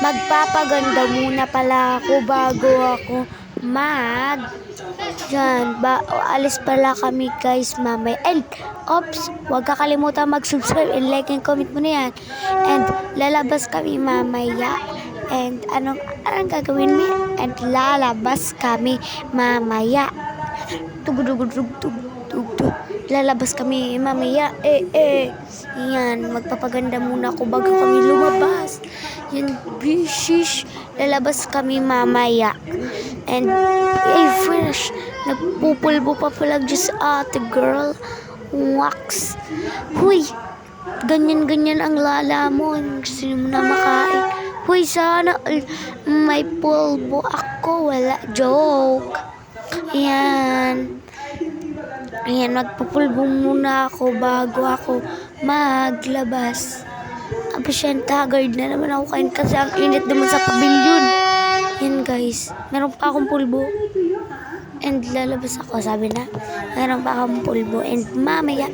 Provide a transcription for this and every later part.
Magpapaganda muna pala ako bago ako alis pala kami guys mamay. And, ops, huwag kakalimutan mag-subscribe and like and comment mo na yan. And, lalabas kami mamaya. And, anong gagawin mo? And, lalabas kami mamaya. Tugtugtugtugtugtug. Lalabas kami mamaya. Yan, magpapaganda muna ako bago kami lumabas. Yan, bishish. Lalabas kami mamaya. And, fresh. Nagpupulbo pa pala just ate girl. Wax. Huy, ganyan-ganyan ang lala mo. Gusto mo na makain. Huy, sana may pulbo ako. Wala, joke. Yan. Ayan, magpupulbo muna ako bago ako maglabas. Abisyan, tagad na naman ako kain kasi ang init naman sa pabilyon. Yan guys, meron pa akong pulbo. And lalabas ako, sabi na. Meron pa akong pulbo. And mamaya,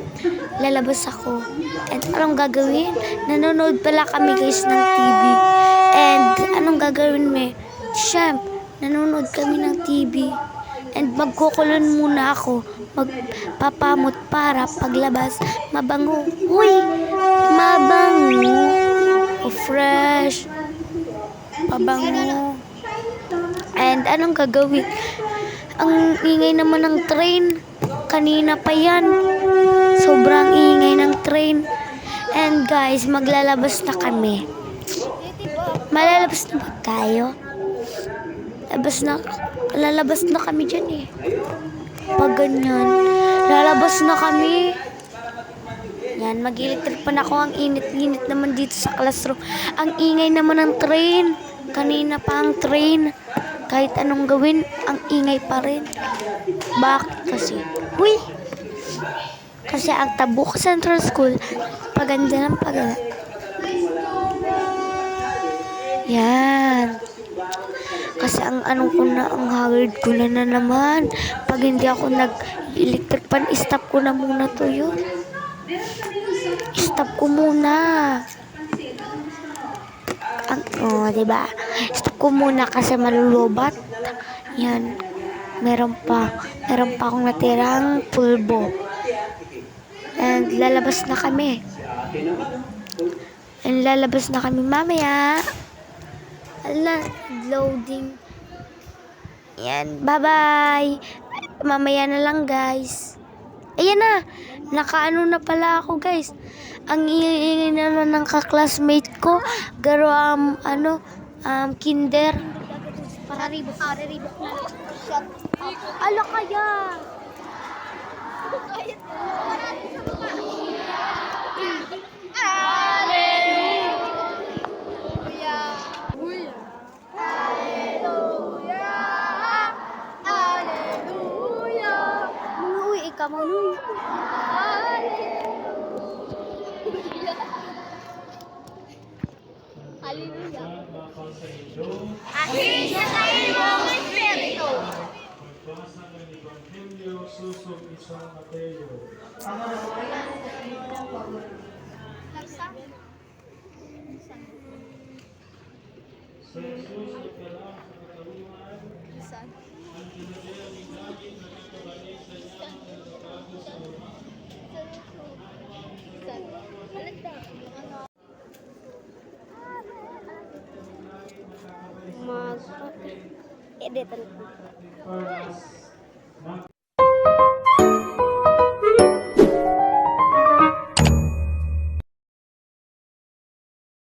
lalabas ako. And anong gagawin? Nanonood pala kami guys ng TV. And anong gagawin mo? Siyempre, nanonood kami ng TV. And magkukulon muna ako. Magpapamot para paglabas. Mabango. Uy! Mabango. O fresh. Pabango. And anong gagawin? Ang ingay naman ng train. Kanina pa yan. Sobrang ingay ng train. And guys, maglalabas na kami. Malalabas na ba tayo? Lalabas na kami dyan eh. Pag ganyan, lalabas na kami. Yan, mag-electric pa na ako. Ang init-init naman dito sa classroom. Ang ingay naman ng train. Kanina pa ang train. Kahit anong gawin, ang ingay pa rin. Bakit kasi? Huy! Kasi ang Tabuk Central School, paganda ng paganda. Yan. Kasi ang hagard ko na naman. Pag hindi ako nag-electric pan, stop ko na muna to yun. Stop ko muna. Diba? Stop ko muna kasi malulubat. Yan. Meron pa akong natirang pulbo. And lalabas na kami. Mamaya. Loading. Yan. Bye-bye. Mamaya na lang, guys. Ayan na. Nakaano na pala ako, guys. Ang ingay naman ng kaklasmate ko. Garo, kinder. Pararibok na. Ala kaya. Kamu nun. Hallelujah. Asin sa iyong espiritu. Magbasa ng Ebanghelyo susong isang Mateo. Sa Jesus nagkaroon sa katarungan, ang kinagaya ni David na nagkabali sa niya ng nagkakago sa Roma. Editan ko.